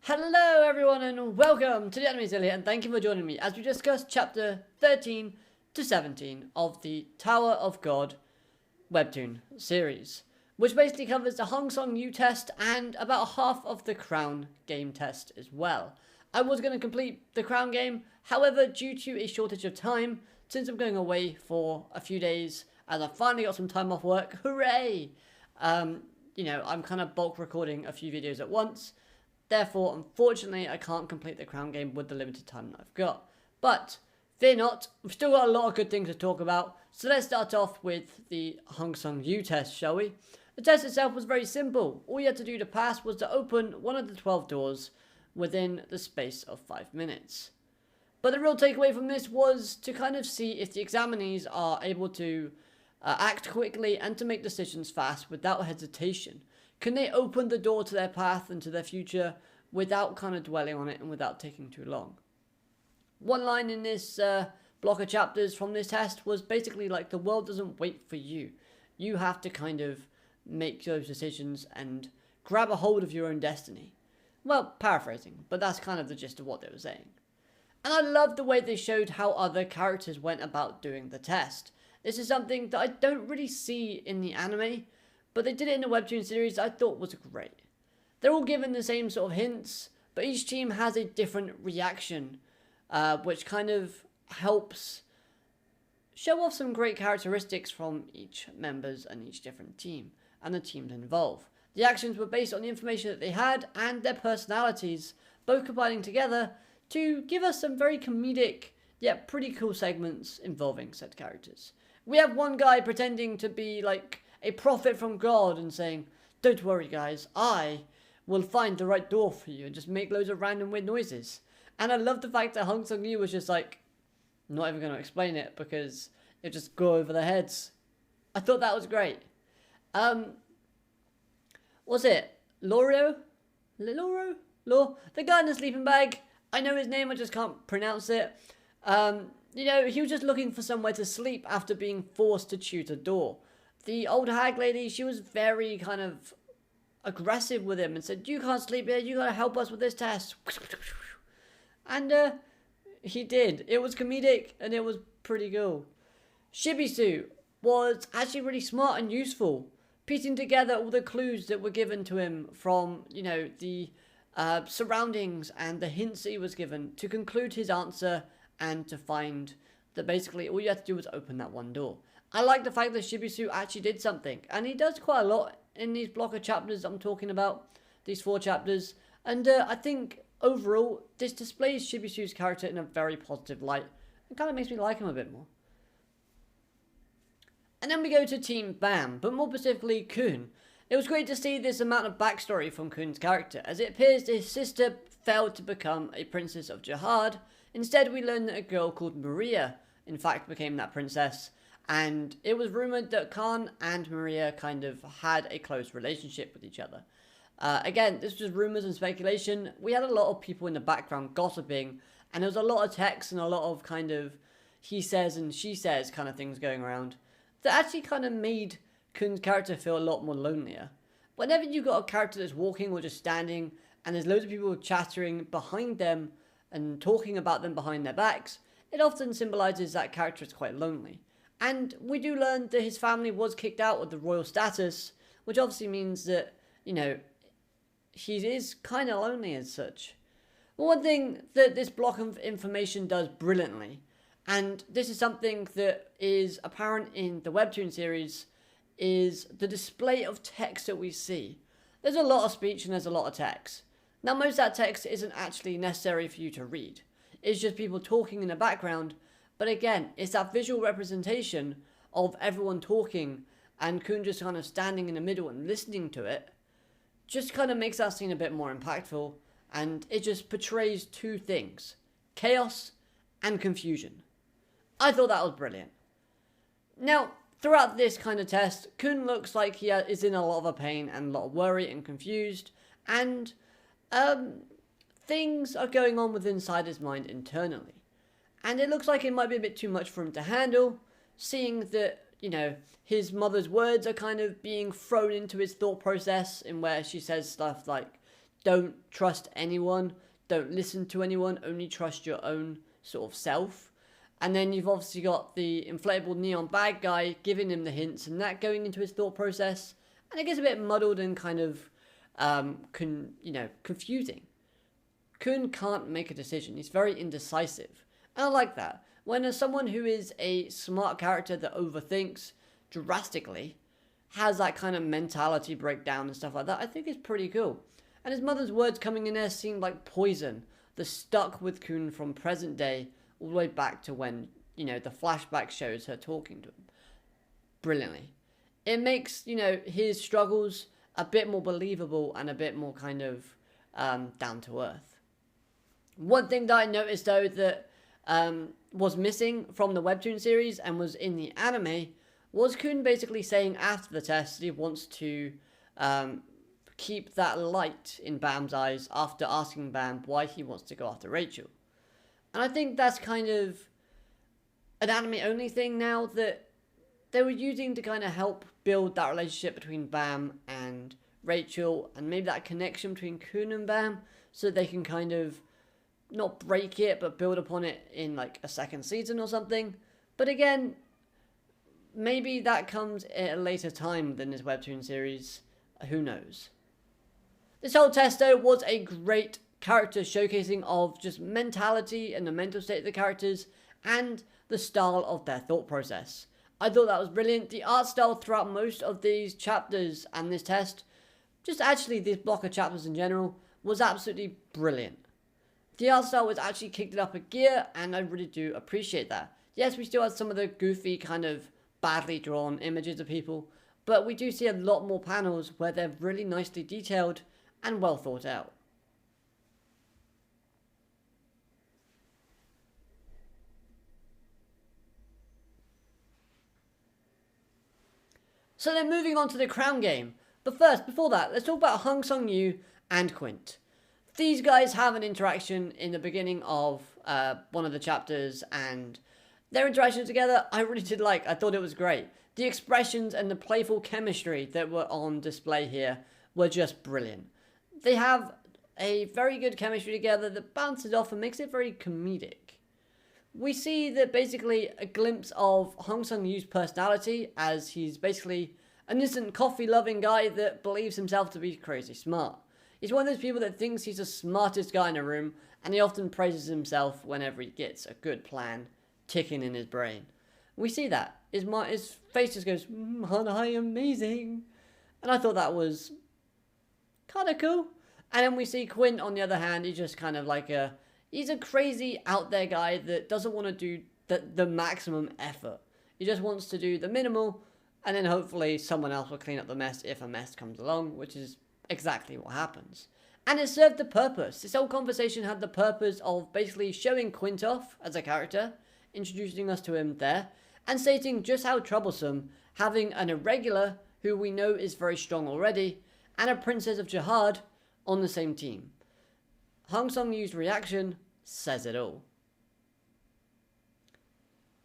Hello everyone and welcome to the Anime Zillion, and thank you for joining me as we discuss chapter 13 to 17 of the Tower of God webtoon series, which basically covers the Hungsung Yu test and about half of the Crown game test as well. I was going to complete the Crown game, however, due to a shortage of time, since I'm going away for a few days and I finally got some time off work, hooray! I'm kind of bulk recording a few videos at once. Therefore, unfortunately, I can't complete the Crown game with the limited time that I've got. But, fear not, we've still got a lot of good things to talk about. So let's start off with the Hungsung Yu test, shall we? The test itself was very simple. All you had to do to pass was to open one of the 12 doors within the space of 5 minutes. But the real takeaway from this was to kind of see if the examinees are able to act quickly and to make decisions fast without hesitation. Can they open the door to their path and to their future without kind of dwelling on it and without taking too long? One line in this block of chapters from this test was basically like, the world doesn't wait for you. You have to kind of make those decisions and grab a hold of your own destiny. Well, paraphrasing, but that's kind of the gist of what they were saying. And I loved the way they showed how other characters went about doing the test. This is something that I don't really see in the anime, but they did it in the webtoon series I thought was great. They're all given the same sort of hints, but each team has a different reaction, which kind of helps show off some great characteristics from each members and each different team, and the teams involved. The actions were based on the information that they had and their personalities, both combining together to give us some very comedic, yet pretty cool segments involving said characters. We have one guy pretending to be like a prophet from God and saying, "Don't worry guys, I will find the right door for you," and just make loads of random weird noises. And I love the fact that Hungsung Yu was just like, not even going to explain it because it'll just go over their heads. I thought that was great. Was it Lorio? The guy in the sleeping bag. I know his name, I just can't pronounce it. He was just looking for somewhere to sleep after being forced to choose a door. The old hag lady, she was very kind of aggressive with him and said, "You can't sleep here, you gotta help us with this test." And he did. It was comedic and it was pretty cool. Shibisu was actually really smart and useful, piecing together all the clues that were given to him from, the surroundings and the hints he was given to conclude his answer and to find that basically all you had to do was open that one door. I like the fact that Shibisu actually did something, and he does quite a lot in these block of chapters I'm talking about, these 4 chapters, and I think overall this displays Shibisu's character in a very positive light and kind of makes me like him a bit more. And then we go to Team Bam, but more specifically Kun. It was great to see this amount of backstory from Kun's character, as it appears his sister failed to become a princess of Jihad. Instead, we learn that a girl called Maria, in fact, became that princess, and it was rumoured that Khan and Maria kind of had a close relationship with each other. Again, this was rumours and speculation. We had a lot of people in the background gossiping, and there was a lot of text and a lot of kind of he says and she says kind of things going around that actually kind of made Kun's character feel a lot more lonelier. Whenever you've got a character that's walking or just standing, and there's loads of people chattering behind them and talking about them behind their backs, it often symbolises that character is quite lonely. And we do learn that his family was kicked out of the royal status, which obviously means that, he is kind of lonely as such. But one thing that this block of information does brilliantly, and this is something that is apparent in the webtoon series, is the display of text that we see. There's a lot of speech and there's a lot of text. Now, most of that text isn't actually necessary for you to read. It's just people talking in the background. But again, it's that visual representation of everyone talking and Kun just kind of standing in the middle and listening to it, just kind of makes that scene a bit more impactful, and it just portrays 2 things: chaos and confusion. I thought that was brilliant. Now, throughout this kind of test, Kun looks like he is in a lot of pain and a lot of worry and confused, and things are going on within inside his mind internally. And it looks like it might be a bit too much for him to handle, seeing that, his mother's words are kind of being thrown into his thought process, in where she says stuff like, don't trust anyone, don't listen to anyone, only trust your own sort of self. And then you've obviously got the inflatable neon bad guy giving him the hints and that going into his thought process. And it gets a bit muddled and kind of, confusing. Kun can't make a decision. He's very indecisive. And I like that. When there's someone who is a smart character that overthinks drastically, has that kind of mentality breakdown and stuff like that, I think it's pretty cool. And his mother's words coming in there seemed like poison. The stuck with Kun from present day all the way back to when, the flashback shows her talking to him. Brilliantly. It makes, his struggles a bit more believable and a bit more kind of down to earth. One thing that I noticed, though, that was missing from the webtoon series and was in the anime was Kun basically saying after the test he wants to keep that light in Bam's eyes after asking Bam why he wants to go after Rachel. And I think that's kind of an anime-only thing now that they were using to kind of help build that relationship between Bam and Rachel and maybe that connection between Kun and Bam so they can kind of not break it but build upon it in like a second season or something. But again, maybe that comes at a later time than this webtoon series. Who knows? This whole test, though, was a great character showcasing of just mentality and the mental state of the characters and the style of their thought process. I thought that was brilliant. The art style throughout most of these chapters and this test, just actually this block of chapters in general, was absolutely brilliant. The art style was actually kicked it up a gear, and I really do appreciate that. Yes, we still had some of the goofy kind of badly drawn images of people, but we do see a lot more panels where they're really nicely detailed and well thought out. So then moving on to the crown game. But first, before that, let's talk about Hungsung Yu and Quint. These guys have an interaction in the beginning of one of the chapters, and their interaction together I really did like. I thought it was great. The expressions and the playful chemistry that were on display here were just brilliant. They have a very good chemistry together that bounces off and makes it very comedic. We see that basically a glimpse of Hungsung Yu's personality as he's basically an innocent coffee-loving guy that believes himself to be crazy smart. He's one of those people that thinks he's the smartest guy in a room, and he often praises himself whenever he gets a good plan ticking in his brain. We see that. His face just goes, "Hi, amazing." And I thought that was kind of cool. And then we see Quint, on the other hand, he's just kind of like he's a crazy out there guy that doesn't want to do the maximum effort. He just wants to do the minimal, and then hopefully someone else will clean up the mess if a mess comes along, which is exactly what happens. And it served the purpose. This whole conversation had the purpose of basically showing Quint off as a character, introducing us to him there, and stating just how troublesome having an irregular, who we know is very strong already, and a Princess of Jihad on the same team. Hungsung Yu's reaction says it all.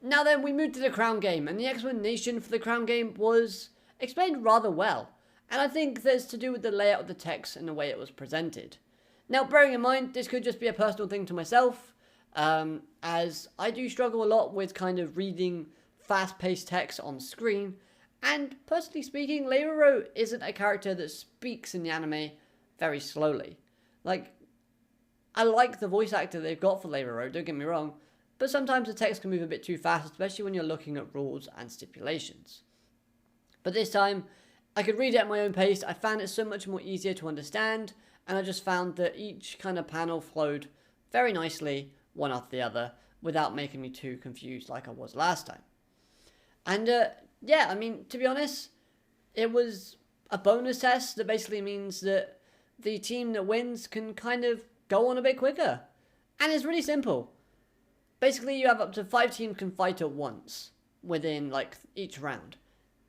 Now then, we move to the crown game, and the explanation for the crown game was explained rather well, and I think that's to do with the layout of the text and the way it was presented. Now, bearing in mind, this could just be a personal thing to myself, as I do struggle a lot with kind of reading fast-paced text on screen, and personally speaking, Leiruro isn't a character that speaks in the anime very slowly. Like, I like the voice actor they've got for Leiruro, don't get me wrong, but sometimes the text can move a bit too fast, especially when you're looking at rules and stipulations. But this time, I could read it at my own pace. I found it so much more easier to understand, and I just found that each kind of panel flowed very nicely, one after the other, without making me too confused like I was last time. And yeah, I mean, to be honest, it was a bonus test that basically means that the team that wins can kind of go on a bit quicker. And it's really simple. Basically, you have up to 5 teams can fight at once within like each round.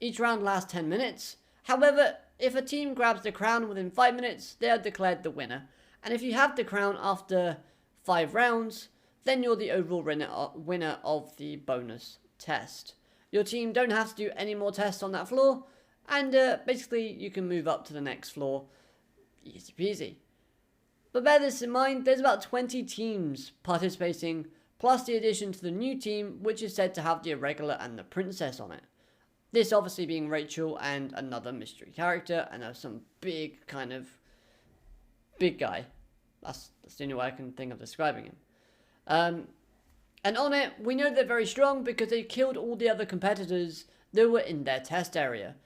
Each round lasts 10 minutes. However, if a team grabs the crown within 5 minutes, they are declared the winner. And if you have the crown after 5 rounds, then you're the overall winner of the bonus test. Your team don't have to do any more tests on that floor, and basically you can move up to the next floor easy peasy. But bear this in mind, there's about 20 teams participating, plus the addition to the new team, which is said to have the irregular and the princess on it. This obviously being Rachel and another mystery character, and there's some big guy. That's the only way I can think of describing him. And on it, we know they're very strong because they killed all the other competitors that were in their test area.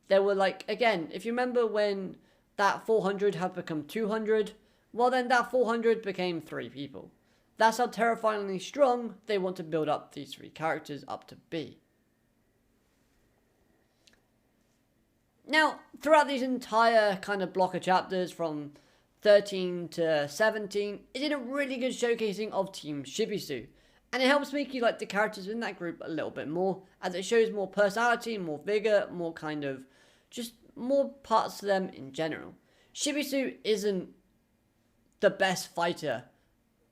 There were like, again, if you remember when that 400 had become 200, well then that 400 became 3 people. That's how terrifyingly strong they want to build up these 3 characters up to be. Now, throughout these entire kind of block of chapters from 13 to 17, it did a really good showcasing of Team Shibisu. And it helps make you like the characters in that group a little bit more, as it shows more personality, more vigor, more kind of, just more parts to them in general. Shibisu isn't the best fighter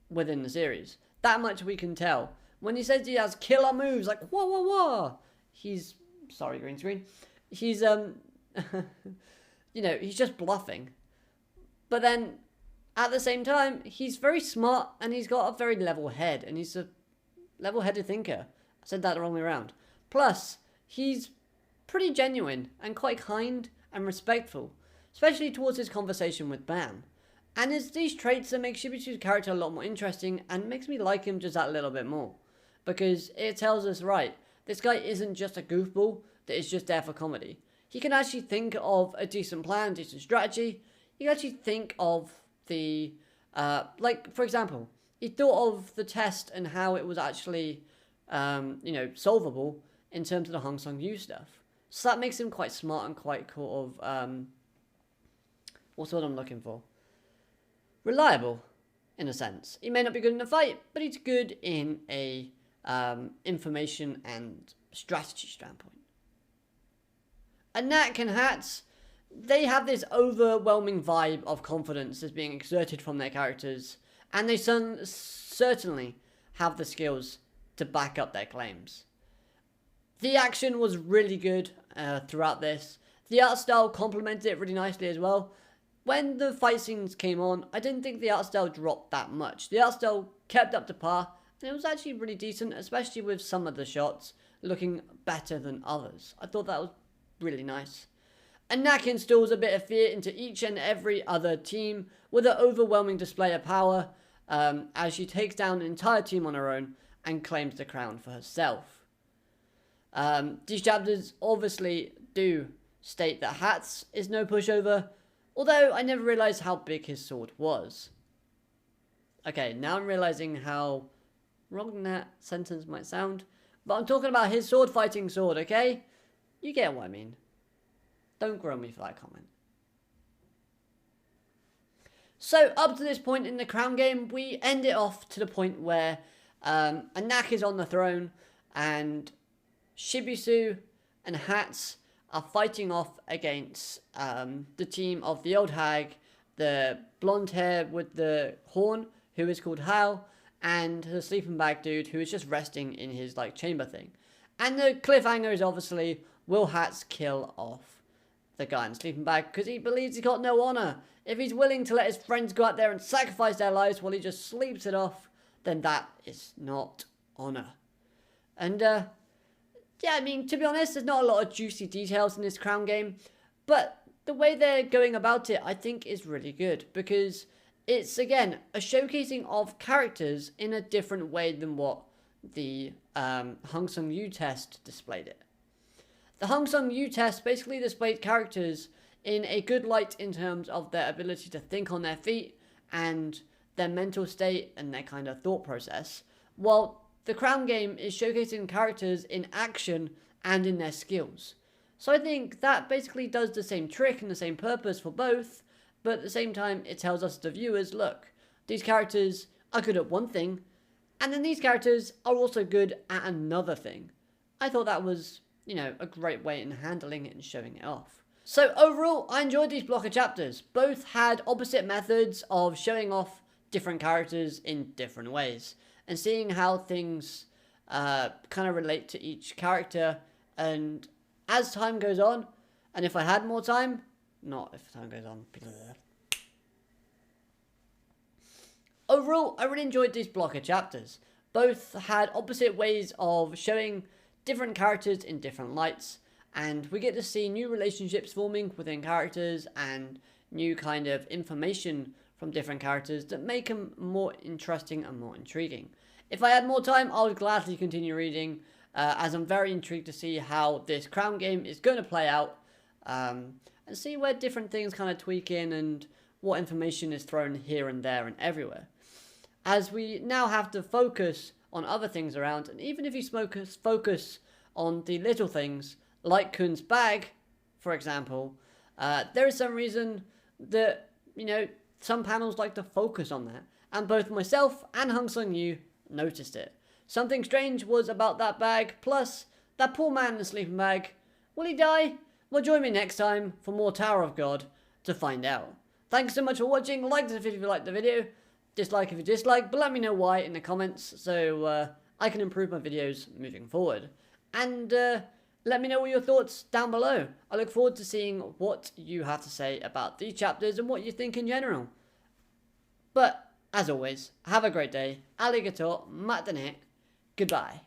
within the series. That much we can tell. When he says he has killer moves, like, whoa, whoa, whoa, he's, sorry, green screen, he's, you know, he's just bluffing. But then, at the same time, he's very smart, and he's got a very level head, and he's a level-headed thinker. I said that the wrong way around. Plus, he's pretty genuine and quite kind and respectful, especially towards his conversation with Bam. And it's these traits that make Shibisu's character a lot more interesting and makes me like him just that little bit more. Because it tells us, right, this guy isn't just a goofball that is just there for comedy. He can actually think of a decent plan, decent strategy. He can actually think of the, like, for example, he thought of the test and how it was actually, you know, solvable in terms of the Hungsung Yu stuff. So that makes him quite smart and quite sort of, what's what I'm looking for? Reliable, in a sense. He may not be good in a fight, but he's good in a information and strategy standpoint. And Nak and Hats, they have this overwhelming vibe of confidence that's being exerted from their characters, and they certainly have the skills to back up their claims. The action was really good throughout this. The art style complemented it really nicely as well. When the fight scenes came on, I didn't think the art style dropped that much. The art style kept up to par, and it was actually really decent, especially with some of the shots looking better than others. I thought that was really nice. And Nak instills a bit of fear into each and every other team with an overwhelming display of power as she takes down an entire team on her own and claims the crown for herself. These chapters obviously do state that Hats is no pushover, although I never realised how big his sword was. Okay, now I'm realising how wrong that sentence might sound, but I'm talking about his sword fighting sword, okay? You get what I mean. Don't grill me for that comment. So, up to this point in the crown game, we end it off to the point where Anak is on the throne, and Shibisu and Hats are fighting off against the team of the old hag, the blonde hair with the horn, who is called Hal, and the sleeping bag dude, who is just resting in his like chamber thing. And the cliffhanger is obviously, will Hats kill off the guy in the sleeping bag because he believes he's got no honor? If he's willing to let his friends go out there and sacrifice their lives while he just sleeps it off, then that is not honor. And yeah, I mean, to be honest, there's not a lot of juicy details in this crown game, but the way they're going about it, I think, is really good because it's, again, a showcasing of characters in a different way than what the Hungsung Yu test displayed it. The Hungsung Yu test basically displayed characters in a good light in terms of their ability to think on their feet and their mental state and their kind of thought process, while the crown game is showcasing characters in action and in their skills. So I think that basically does the same trick and the same purpose for both, but at the same time it tells us, the viewers, look, these characters are good at one thing, and then these characters are also good at another thing. I thought that was, you know, a great way in handling it and showing it off. So overall, I enjoyed these block of chapters. Both had opposite methods of showing off different characters in different ways, and seeing how things kind of relate to each character. And as time goes on, and if I had more time, not if time goes on, Overall, I really enjoyed these block of chapters. Both had opposite ways of showing different characters in different lights, and we get to see new relationships forming within characters and new kind of information from different characters that make them more interesting and more intriguing. If I had more time, I would gladly continue reading, as I'm very intrigued to see how this Crown game is going to play out, and see where different things kind of tweak in and what information is thrown here and there and everywhere. As we now have to focus on other things around, and even if you focus on the little things, like Kun's bag, for example, there is some reason that, some panels like to focus on that, and both myself and Hungsung Yu noticed it. Something strange was about that bag, plus that poor man in the sleeping bag. Will he die? Well, join me next time for more Tower of God to find out. Thanks so much for watching. Like this video if you liked the video, dislike if you dislike, but let me know why in the comments so I can improve my videos moving forward. And let me know all your thoughts down below. I look forward to seeing what you have to say about these chapters and what you think in general. But, as always, have a great day. Alligator, matane, goodbye.